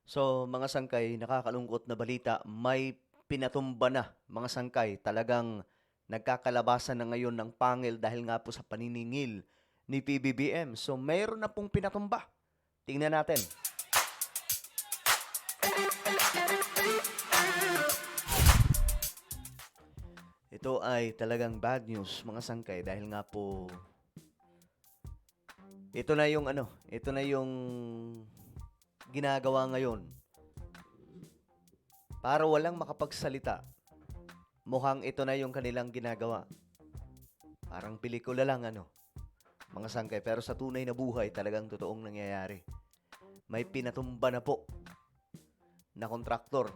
So, mga sangkay, nakakalungkot na balita, may pinatumba na mga sangkay. Talagang nagkakalabasan na ngayon ng pangil dahil nga po sa paniningil ni PBBM. So, mayroon na pong pinatumba. Tingnan natin. Ito ay talagang bad news mga sangkay dahil nga po ito na yung ginagawa ngayon para walang makapagsalita. Mukhang ito na yung kanilang ginagawa. Parang pelikula lang mga sangkay. Pero sa tunay na buhay, talagang totoong nangyayari. May pinatumba na po na kontraktor.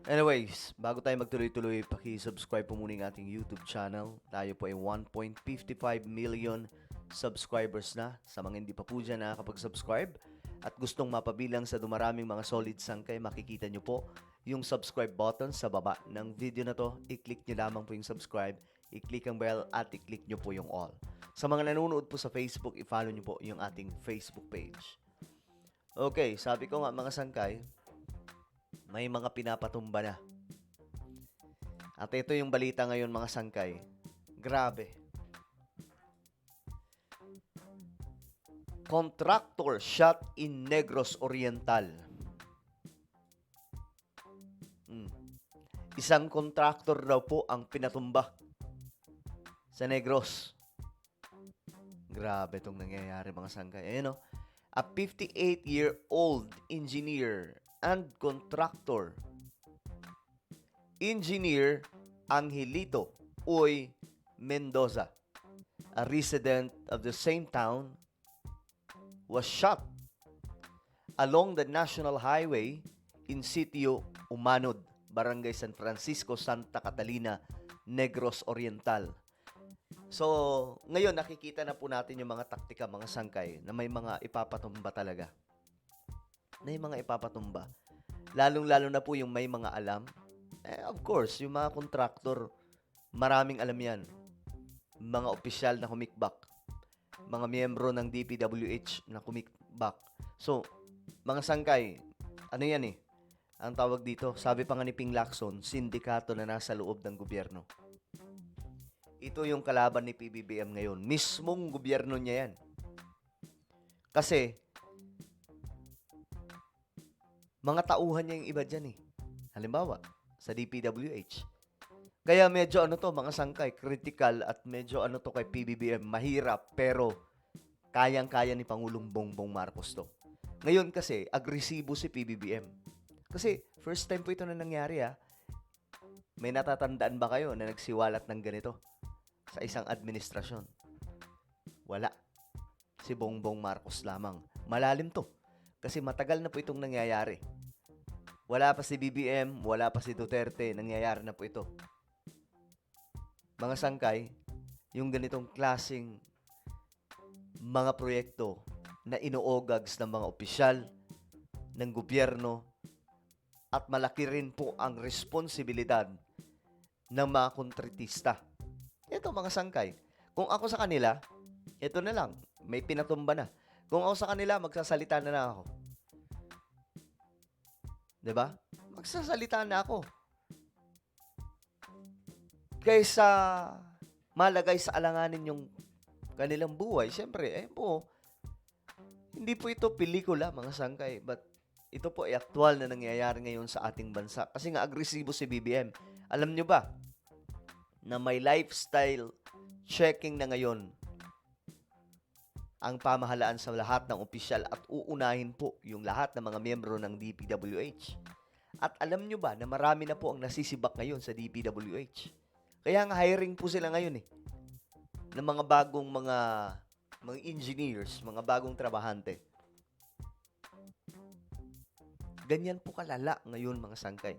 Anyways, bago tayo magtuloy-tuloy, paki-subscribe po muna yung ating YouTube channel. Tayo po ay 1.55 million subscribers na. Sa mga hindi pa po dyan nakakapag-subscribe at gustong mapabilang sa dumaraming mga solid sangkay, makikita nyo po yung subscribe button sa baba ng video na to. I-click nyo lamang po yung subscribe, i-click ang bell at i-click nyo po yung all. Sa mga nanonood po sa Facebook, i-follow nyo po yung ating Facebook page. Okay, sabi ko nga mga sangkay, may mga pinapatumba na. At ito yung balita ngayon mga sangkay. Grabe. Contractor shot in Negros Oriental. Isang contractor daw po ang pinatumba sa Negros. Grabe itong nangyayari mga sangkay. Ayun o. A 58-year-old engineer and contractor. Engineer Angelito Uy Mendoza, a resident of the same town, was shot along the National Highway in Sitio Umanod, Barangay San Francisco, Santa Catalina, Negros Oriental. So, ngayon nakikita na po natin yung mga taktika, mga sangkay, na may mga ipapatumba talaga. May mga ipapatumba. Lalong-lalo na po yung may mga alam. Of course, yung mga kontraktor, maraming alam yan. Mga opisyal na humikbak. Mga miyembro ng DPWH na humikbak. So, mga sangkay, ano yan ang tawag dito, sabi pa nga ni Ping Lacson, sindikato na nasa loob ng gobyerno. Ito yung kalaban ni PBBM ngayon. Mismong gobyerno niya yan. Kasi, mga tauhan niya yung iba dyan Halimbawa, sa DPWH. Kaya medyo mga sangkay, critical at medyo to kay PBBM, mahirap pero kayang-kaya ni Pangulong Bongbong Marcos to. Ngayon kasi, agresibo si PBBM. Kasi, first time po ito na nangyari May natatandaan ba kayo na nagsiwalat ng ganito sa isang administrasyon? Wala. Si Bongbong Marcos lamang. Malalim to. Kasi matagal na po itong nangyayari. Wala pa si BBM, wala pa si Duterte, nangyayari na po ito. Mga sangkay, yung ganitong klaseng mga proyekto na inuogags ng mga opisyal, ng gobyerno, at malaki rin po ang responsibilidad ng mga kontratista. Ito mga sangkay, kung ako sa kanila, ito na lang, may pinatumba na. Kung ako sa kanila, magsasalita na ako. 'Di ba? Magsasalita na ako. Kaysa malagay sa alanganin yung kanilang buhay, siyempre, hindi po ito pelikula, mga sangkay, but ito po ay aktual na nangyayari ngayon sa ating bansa. Kasi nga agresibo si BBM. Alam nyo ba na may lifestyle checking na ngayon ang pamahalaan sa lahat ng opisyal at uunahin po yung lahat ng mga miyembro ng DPWH. At alam nyo ba na marami na po ang nasisibak ngayon sa DPWH? Kaya nga hiring po sila ngayon ng mga bagong mga engineers, mga bagong trabahante. Ganyan po kalala ngayon mga sangkay.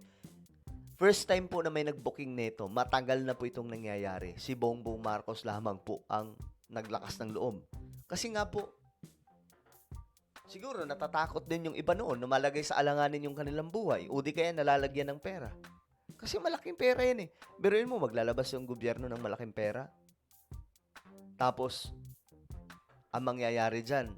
First time po na may nag-booking nito, matagal na po itong nangyayari. Si Bongbong Marcos lamang po ang naglakas ng loob. Kasi nga po, siguro natatakot din yung iba noon na malagay sa alanganin yung kanilang buhay. O di kaya nalalagyan ng pera. Kasi malaking pera yan Biruin mo, maglalabas yung gobyerno ng malaking pera. Tapos, ang mangyayari dyan,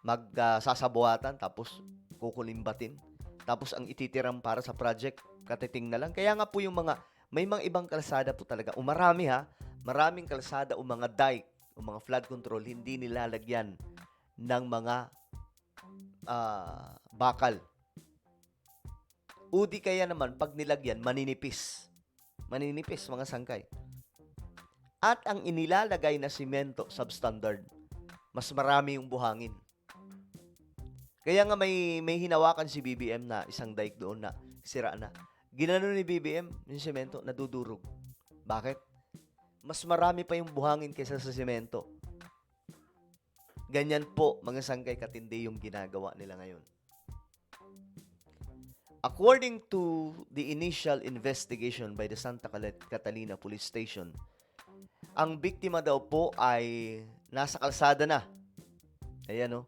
magsasabuatan, tapos kukulimbatin. Tapos ang ititiram para sa project, katiting na lang. Kaya nga po may mga ibang kalsada po talaga. Marami ha, maraming kalsada o mga dike o mga flood control, hindi nilalagyan ng mga bakal. O di kaya naman, pag nilagyan, maninipis. Maninipis, mga sangkay. At ang inilalagay na simento, substandard, mas marami yung buhangin. Kaya nga may hinawakan si BBM na isang dike doon na sira na. Ginano ni BBM, yung simento, nadudurog. Bakit? Mas marami pa yung buhangin kaysa sa simento. Ganyan po, mga sangkay, katindi yung ginagawa nila ngayon. According to the initial investigation by the Santa Catalina Police Station, ang biktima daw po ay nasa kalsada na. Ayan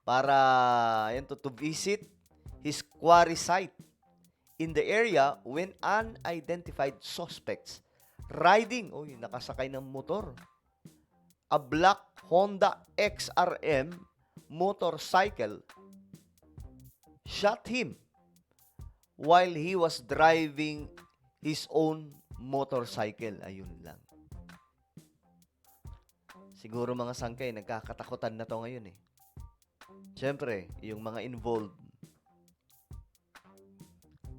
para to visit his quarry site in the area when unidentified suspects riding, nakasakay ng motor, a black Honda XRM motorcycle, shot him while he was driving his own motorcycle. Ayun lang. Siguro mga sangkay, nagkakatakutan na to ngayon eh. Siyempre, yung mga involved.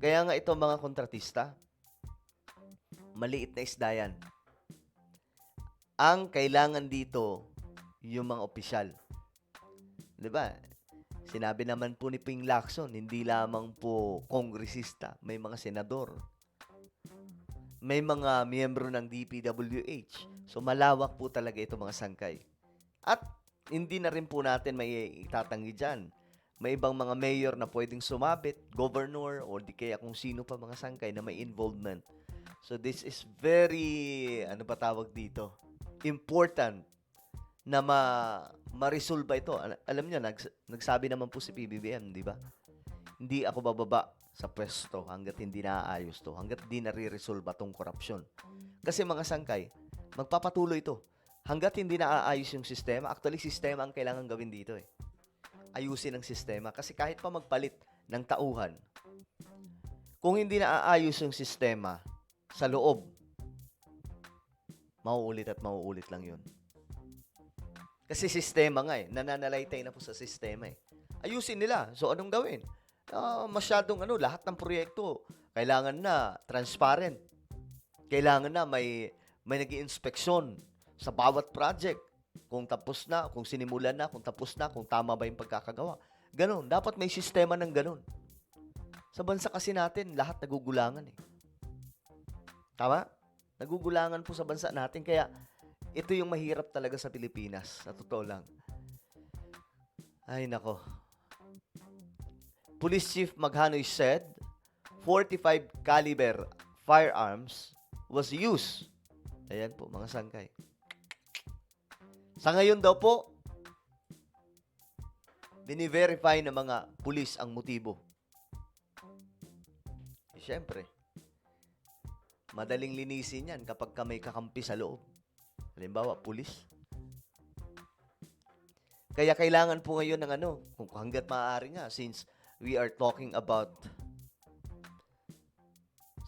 Kaya nga ito mga kontratista, maliit na isda yan. Ang kailangan dito, yung mga opisyal. Diba? Sinabi naman po ni Ping Lacson, hindi lamang po kongresista, may mga senador. May mga miyembro ng DPWH. So malawak po talaga ito mga sangkay. At hindi na rin po natin may itatanggi dyan. May ibang mga mayor na pwedeng sumabit, governor, o di kaya kung sino pa mga sangkay na may involvement. So this is very, tawag dito? Important na ma-resolve ito. Alam niyo, nagsabi naman po si PBBM, di ba? Hindi ako bababa sa pwesto hanggat hindi naaayos to, hanggat hindi nare-resolve itong korupsyon. Kasi mga sangkay, magpapatuloy ito. Hanggat hindi naaayos yung sistema, actually sistema ang kailangan gawin dito eh. Ayusin ang sistema. Kasi kahit pa magpalit ng tauhan, kung hindi naaayos yung sistema sa loob, mauulit at mauulit lang yun. Kasi sistema nga eh. Nananalaytay na po sa sistema eh. Ayusin nila. So anong gawin? Masyadong lahat ng proyekto kailangan na transparent. Kailangan na may nag-iinspeksyon sa bawat project. Kung tapos na, kung sinimulan na, kung tapos na, kung tama ba yung pagkakagawa. Ganon. Dapat may sistema ng ganon. Sa bansa kasi natin, lahat nagugulangan eh. Tama? Nagugulangan po sa bansa natin. Kaya, ito yung mahirap talaga sa Pilipinas. Sa totoo lang. Ay, nako. Police Chief Maghanoy said, 45 caliber firearms was used. Ayan po, mga sangkay. Sa ngayon daw po, bini-verify ng mga pulis ang motibo. Siyempre, madaling linisin yan kapag may kakampi sa loob. Halimbawa, pulis. Kaya kailangan po ngayon ng kung hanggat maaari nga, since we are talking about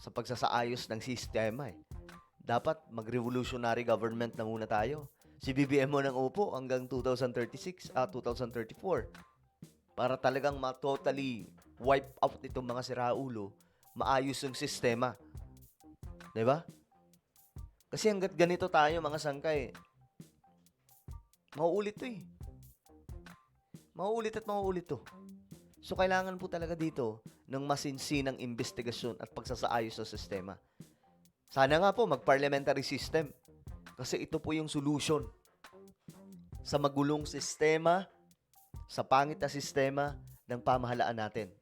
sa pagsasaayos ng sistema eh. Dapat mag-revolutionary government na muna tayo. Si BBM mo nang upo hanggang 2034 para talagang totally wipe out itong mga siraulo, maayos yung sistema. 'Di ba? Kasi hanggat ganito tayo mga sangkay, mauulit 'to eh. Mauulit at mauulit 'to. So kailangan po talaga dito ng masinsinang investigasyon at pagsasaayos sa sistema. Sana nga po mag-parliamentary system. Kasi ito po yung solution sa magulong sistema, sa pangit na sistema ng pamahalaan natin.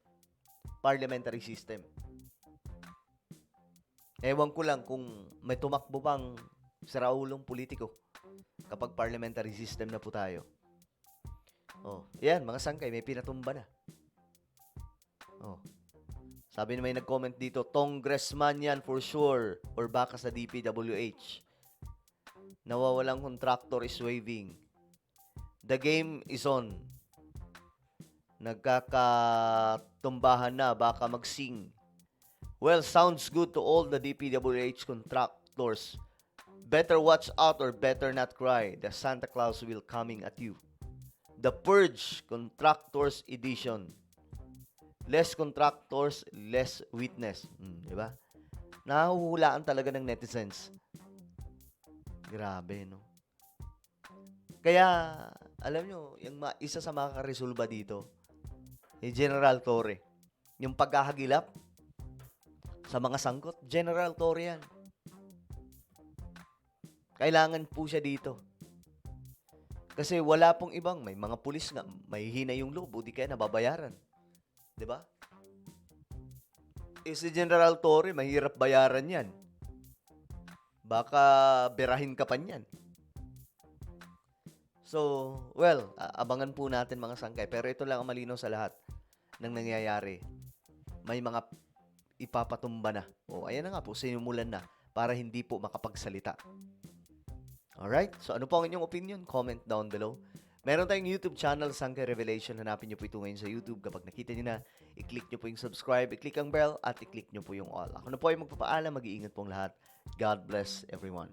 Parliamentary system. Ewan ko lang kung may tumakbo bang siraulong politiko kapag parliamentary system na po tayo. Yan, mga sangkay, may pinatumba na. Sabi na may nag-comment dito, congressman yan for sure or baka sa DPWH. Nawawalang contractor is waving. The game is on. nagkakatumbahan na, baka mag-sing. Well, sounds good to all the DPWH contractors. Better watch out or better not cry. The Santa Claus will coming at you. The Purge Contractors Edition. Less contractors, less witness. Di ba? Nahuhulaan talaga ng netizens. Grabe, no? Kaya, alam nyo, yung isa sa makakaresolba dito, General Torre. Yung pagkahagilap sa mga sangkot, General Torre yan. Kailangan po siya dito. Kasi wala pong ibang, may mga pulis nga, may hina yung loob, o di kaya nababayaran. 'Di ba? Si General Torre, mahirap bayaran yan. Baka berahin ka pa niyan. So, well, abangan po natin mga sangkay. Pero ito lang ang malinaw sa lahat ng nangyayari. May mga ipapatumba na. Ayan na nga po, sinimulan na para hindi po makapagsalita. Alright? So, ano po ang inyong opinion? Comment down below. Meron tayong YouTube channel, Sangkay Revelation. Hanapin nyo po ito ngayon sa YouTube. Kapag nakita nyo na, i-click nyo po yung subscribe, i-click ang bell, at i-click nyo po yung all. Ako na po ay magpapaalam. Mag-iingat pong lahat. God bless everyone.